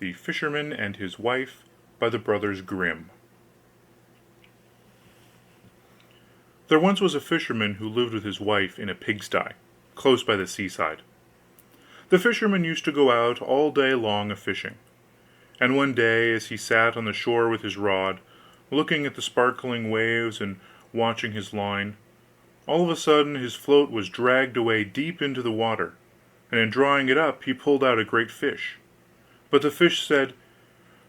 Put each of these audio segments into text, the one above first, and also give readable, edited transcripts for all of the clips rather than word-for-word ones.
The Fisherman and His Wife, by the Brothers Grimm. There once was a fisherman who lived with his wife in a pigsty, close by the seaside. The fisherman used to go out all day long a fishing; and one day, as he sat on the shore with his rod, looking at the sparkling waves and watching his line, all of a sudden his float was dragged away deep into the water, and in drawing it up he pulled out a great fish. But the fish said,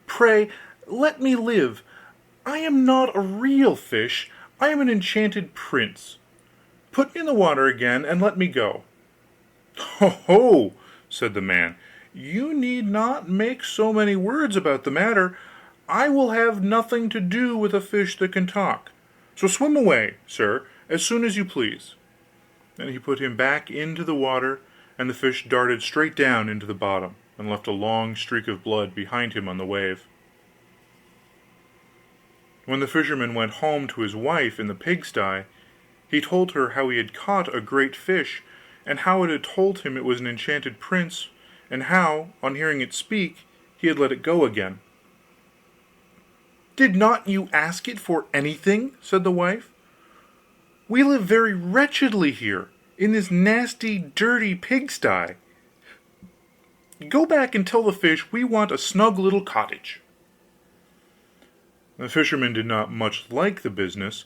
"Pray let me live. I am not a real fish, I am an enchanted prince. Put me in the water again, and let me go." "Ho, ho!" said the man, "you need not make so many words about the matter. I will have nothing to do with a fish that can talk; so swim away, sir, as soon as you please." Then he put him back into the water, and the fish darted straight down into the bottom, and left a long streak of blood behind him on the wave. When the fisherman went home to his wife in the pigsty, he told her how he had caught a great fish, and how it had told him it was an enchanted prince, and how, on hearing it speak, he had let it go again. "Did not you ask it for anything?" said the wife. "We live very wretchedly here, in this nasty, dirty pigsty. Go back and tell the fish we want a snug little cottage." The fisherman did not much like the business.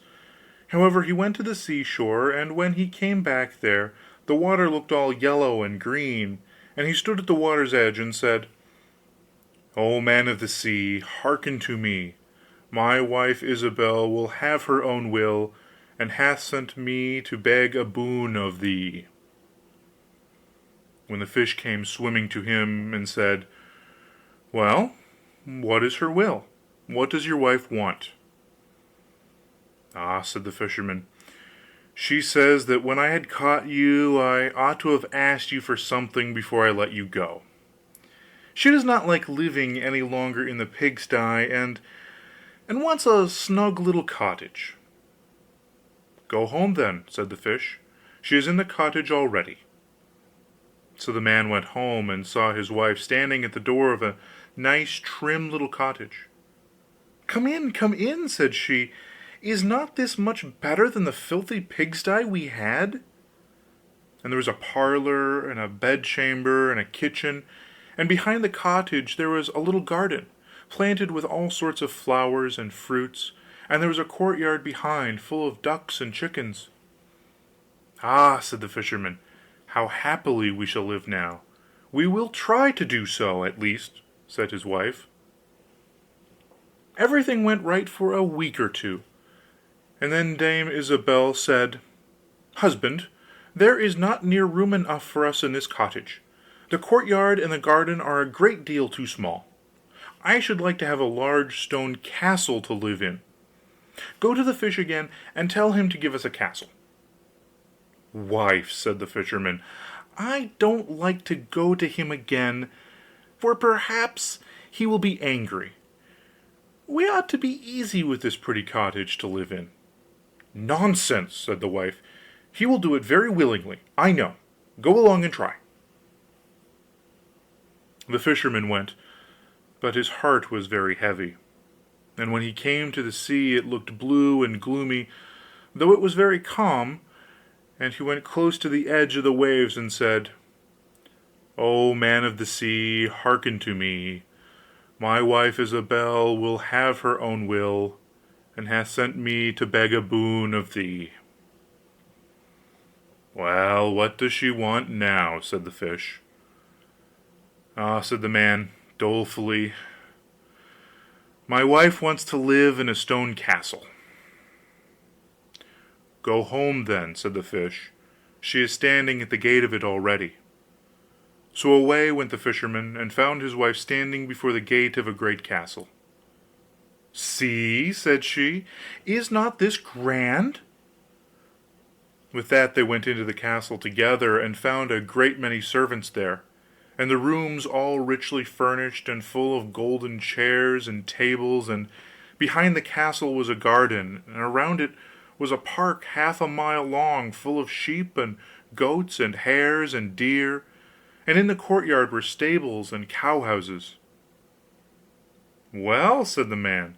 However, he went to the seashore, and when he came back there the water looked all yellow and green, and he stood at the water's edge and said, "O man of the sea, hearken to me. My wife Ilsabill will have her own will, and hath sent me to beg a boon of thee." When the fish came swimming to him, and said, "Well, what is her will? What does your wife want?" "Ah," said the fisherman, "she says that when I had caught you I ought to have asked you for something before I let you go. She does not like living any longer in the pigsty, and wants a snug little cottage." "Go home, then," said the fish; "she is in the cottage already." So the man went home, and saw his wife standing at the door of a nice trim little cottage. Come in," said she; "is not this much better than the filthy pigsty we had?" And there was a parlour, and a bedchamber, and a kitchen, and behind the cottage there was a little garden, planted with all sorts of flowers and fruits, and there was a courtyard behind, full of ducks and chickens. "Ah," said the fisherman, "how happily we shall live now! We will try to do so, at least," said his wife. Everything went right for a week or two, and then Dame Ilsabill said, "Husband, there is not near room enough for us in this cottage. The courtyard and the garden are a great deal too small. I should like to have a large stone castle to live in. Go to the fish again, and tell him to give us a castle." "Wife," said the fisherman, "I don't like to go to him again, for perhaps he will be angry. We ought to be easy with this pretty cottage to live in." "Nonsense," said the wife; "he will do it very willingly, I know. Go along and try." The fisherman went, but his heart was very heavy; and when he came to the sea it looked blue and gloomy, though it was very calm, and he went close to the edge of the waves, and said, "O man of the sea, hearken to me. My wife Ilsabill will have her own will, and hath sent me to beg a boon of thee." "Well, what does she want now?" said the fish. "Ah," said the man, dolefully, "my wife wants to live in a stone castle." "Go home, then," said the fish; "she is standing at the gate of it already." So away went the fisherman, and found his wife standing before the gate of a great castle. "See," said she, "is not this grand?" With that they went into the castle together, and found a great many servants there, and the rooms all richly furnished, and full of golden chairs and tables, and behind the castle was a garden, and around it was a park half a mile long, full of sheep and goats and hares and deer, and in the courtyard were stables and cowhouses. "Well," said the man,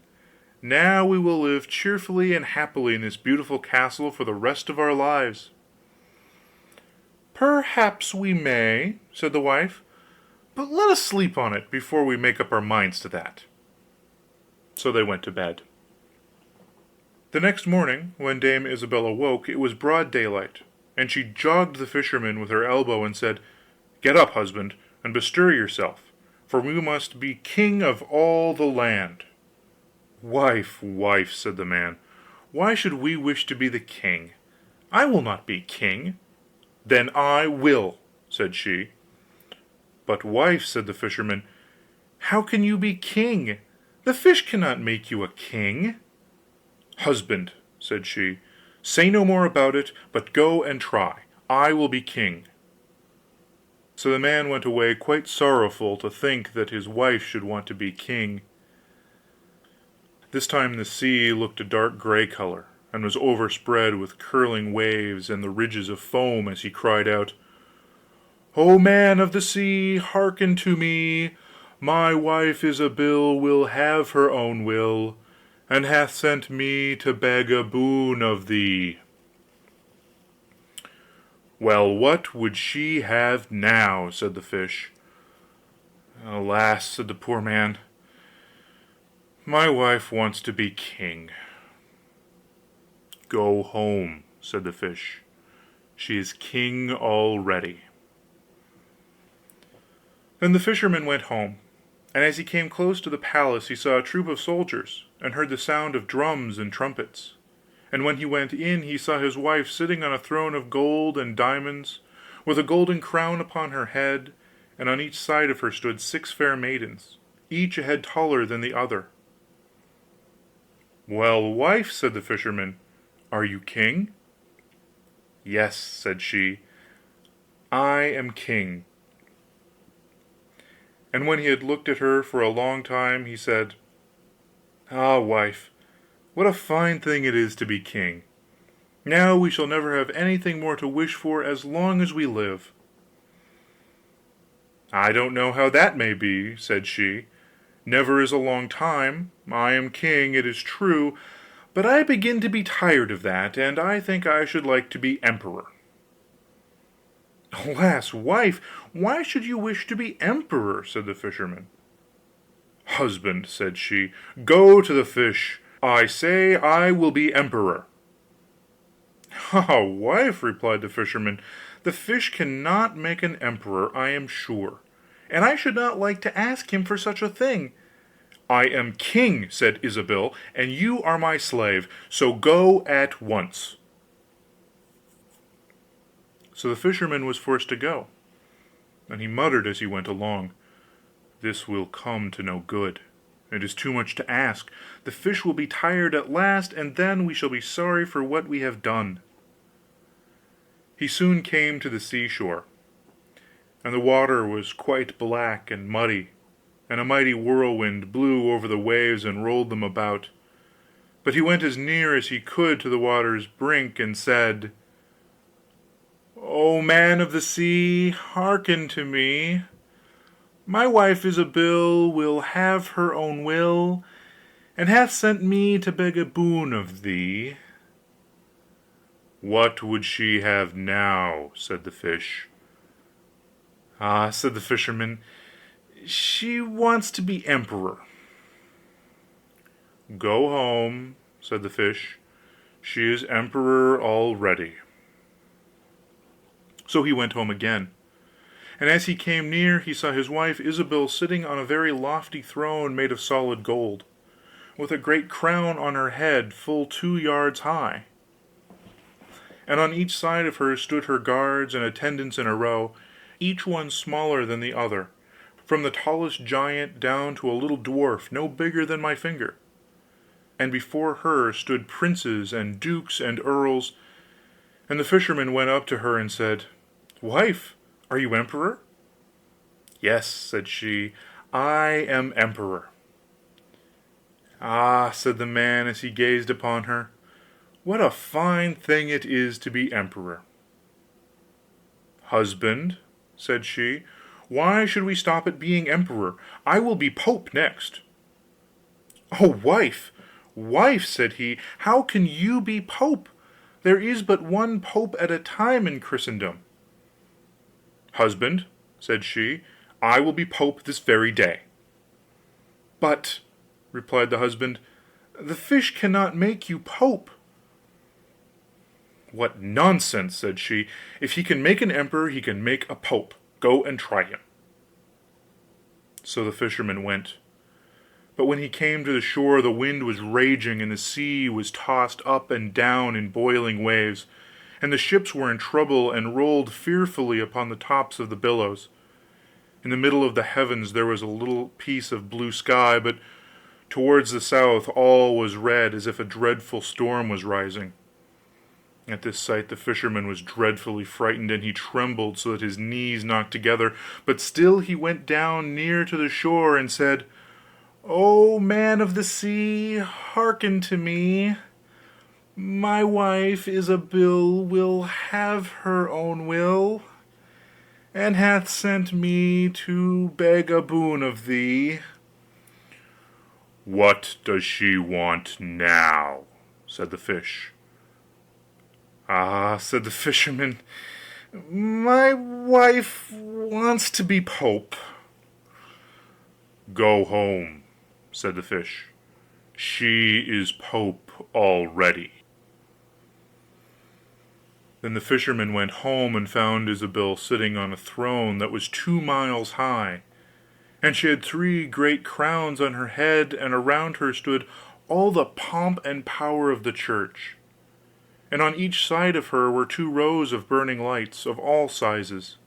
"now we will live cheerfully and happily in this beautiful castle for the rest of our lives." "Perhaps we may," said the wife, "but let us sleep on it before we make up our minds to that." So they went to bed. The next morning, when Dame Ilsabill awoke, it was broad daylight, and she jogged the fisherman with her elbow, and said, "Get up, husband, and bestir yourself, for we must be king of all the land." "Wife, wife," said the man, "why should we wish to be the king? I will not be king." "Then I will," said she. "But, wife," said the fisherman, "how can you be king? The fish cannot make you a king." "Husband," said she, "say no more about it, but go and try. I will be king." So the man went away quite sorrowful to think that his wife should want to be king. This time the sea looked a dark gray color, and was overspread with curling waves and the ridges of foam, as he cried out: "O man of the sea, hearken to me! My wife Ilsabill will have her own will, and hath sent me to beg a boon of thee." "Well, what would she have now?" said the fish. "Alas," said the poor man, "my wife wants to be king." "Go home," said the fish, "she is king already." Then the fisherman went home, and as he came close to the palace he saw a troop of soldiers, and heard the sound of drums and trumpets. And when he went in he saw his wife sitting on a throne of gold and diamonds, with a golden crown upon her head, and on each side of her stood 6 fair maidens, each a head taller than the other. "Well, wife," said the fisherman, "are you king?" "Yes," said she, "I am king." And when he had looked at her for a long time, he said: "Ah, wife, what a fine thing it is to be king! Now we shall never have anything more to wish for as long as we live." "I don't know how that may be," said she. "Never is a long time. I am king, it is true, but I begin to be tired of that, and I think I should like to be emperor." "Alas, wife, why should you wish to be emperor?" said the fisherman. "Husband," said she, "go to the fish. I say I will be emperor." "Ah, wife," replied the fisherman, "the fish cannot make an emperor, I am sure, and I should not like to ask him for such a thing." "I am king," said Ilsabill, "and you are my slave, so go at once." So the fisherman was forced to go, and he muttered as he went along: "This will come to no good. It is too much to ask. The fish will be tired at last, and then we shall be sorry for what we have done." He soon came to the seashore, and the water was quite black and muddy, and a mighty whirlwind blew over the waves and rolled them about. But he went as near as he could to the water's brink, and said: "O man of the sea, hearken to me! My wife Ilsabill will have her own will, and hath sent me to beg a boon of thee." "What would she have now?" said the fish. "Ah," said the fisherman, "she wants to be emperor." "Go home," said the fish, "she is emperor already." So he went home again, and as he came near he saw his wife Ilsabill sitting on a very lofty throne made of solid gold, with a great crown on her head full 2 yards high. And on each side of her stood her guards and attendants in a row, each one smaller than the other, from the tallest giant down to a little dwarf no bigger than my finger. And before her stood princes and dukes and earls. And the fisherman went up to her and said: "Wife, are you emperor?" "Yes," said she, "I am emperor." "Ah," said the man, as he gazed upon her, "what a fine thing it is to be emperor!" "Husband," said she, "why should we stop at being emperor? I will be pope next." "Oh, wife, wife," said he, "how can you be pope? There is but one pope at a time in Christendom." "Husband," said she, "I will be pope this very day." "But," replied the husband, "the fish cannot make you pope." "What nonsense!" said she. "If he can make an emperor he can make a pope. Go and try him." So the fisherman went. But when he came to the shore the wind was raging, and the sea was tossed up and down in boiling waves, and the ships were in trouble and rolled fearfully upon the tops of the billows. In the middle of the heavens there was a little piece of blue sky, but towards the south all was red, as if a dreadful storm was rising. At this sight the fisherman was dreadfully frightened, and he trembled so that his knees knocked together; but still he went down near to the shore, and said, "O man of the sea, hearken to me. My wife Isabel will have her own will, and hath sent me to beg a boon of thee." "What does she want now?" said the fish. "Ah," said the fisherman, "my wife wants to be pope." "Go home," said the fish, "she is pope already." Then the fisherman went home and found Ilsabill sitting on a throne that was 2 miles high, and she had 3 great crowns on her head, and around her stood all the pomp and power of the church, and on each side of her were 2 rows of burning lights, of all sizes,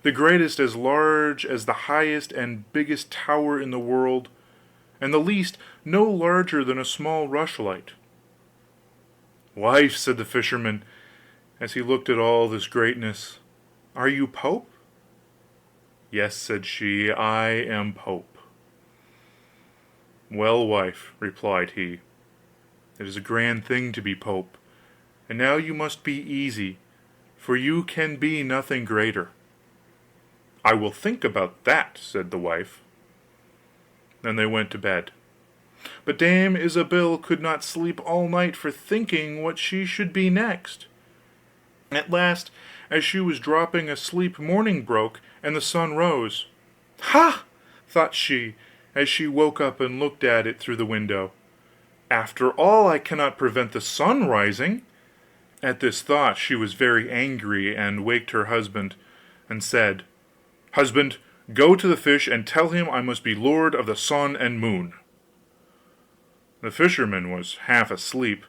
the greatest as large as the highest and biggest tower in the world, and the least no larger than a small rushlight. "Wife," said the fisherman, as he looked at all this greatness, "are you pope?" "Yes," said she, "I am pope." "Well, wife," replied he, "it is a grand thing to be pope, and now you must be easy, for you can be nothing greater." "I will think about that," said the wife. Then they went to bed. But Dame Ilsabill could not sleep all night for thinking what she should be next. At last, as she was dropping asleep, morning broke, and the sun rose. "Ha!" thought she, as she woke up and looked at it through the window, "after all I cannot prevent the sun rising." At this thought she was very angry, and waked her husband, and said, "Husband, go to the fish, and tell him I must be lord of the sun and moon." The fisherman was half asleep,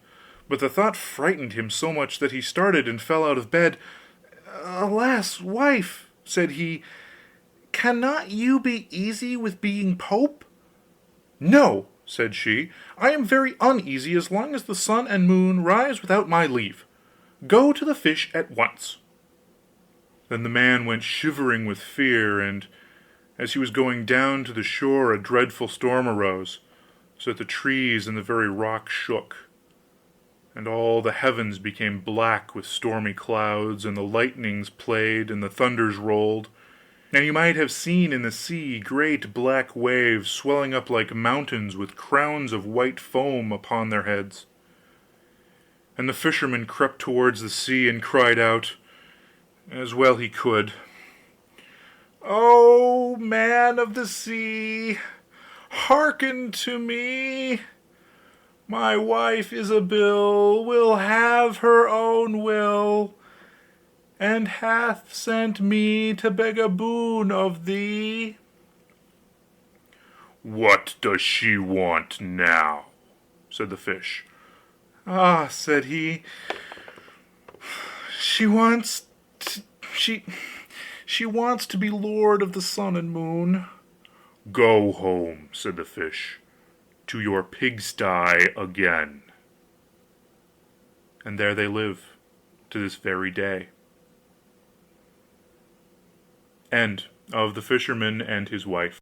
but the thought frightened him so much that he started and fell out of bed. "Alas, wife," said he, "cannot you be easy with being pope?" "No," said she, "I am very uneasy as long as the sun and moon rise without my leave. Go to the fish at once." Then the man went shivering with fear, and as he was going down to the shore a dreadful storm arose, so that the trees and the very rocks shook, and all the heavens became black with stormy clouds, and the lightnings played, and the thunders rolled, and you might have seen in the sea great black waves swelling up like mountains, with crowns of white foam upon their heads. And the fisherman crept towards the sea, and cried out, as well he could, "O man of the sea, hearken to me. My wife Ilsabill will have her own will, and hath sent me to beg a boon of thee." "What does she want now?" said the fish. "Ah," said he, "she wants to be lord of the sun and moon." "Go home," said the fish, "to your pigsty again." And there they live to this very day. End of The Fisherman and His Wife.